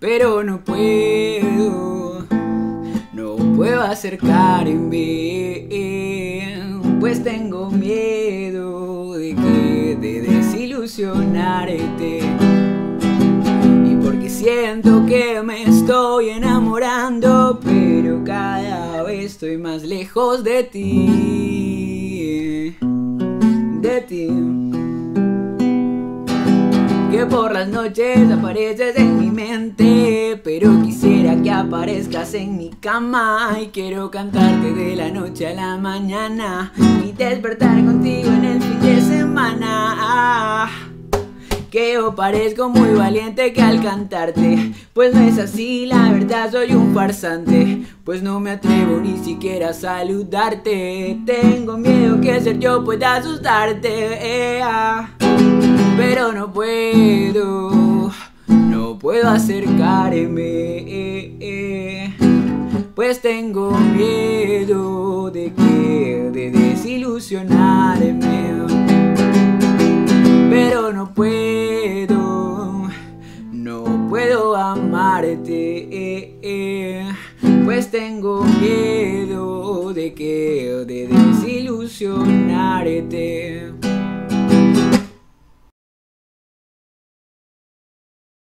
pero no puedo acercarme, pues tengo miedo de desilusionarte. Y porque siento que me estoy enamorando, pero cada vez estoy más lejos de ti, que por las noches apareces en mi mente, pero quisiera que aparezcas en mi cama. Y quiero cantarte de la noche a la mañana y despertar contigo en el fin de semana. Que yo parezco muy valiente que al cantarte, pues no es así, la verdad soy un farsante, pues no me atrevo ni siquiera a saludarte. Tengo miedo que ser yo pueda asustarte, pero no puedo acercarme, pues tengo miedo de desilusionarme. Pero no puedo amarte, pues tengo miedo de desilusionarte.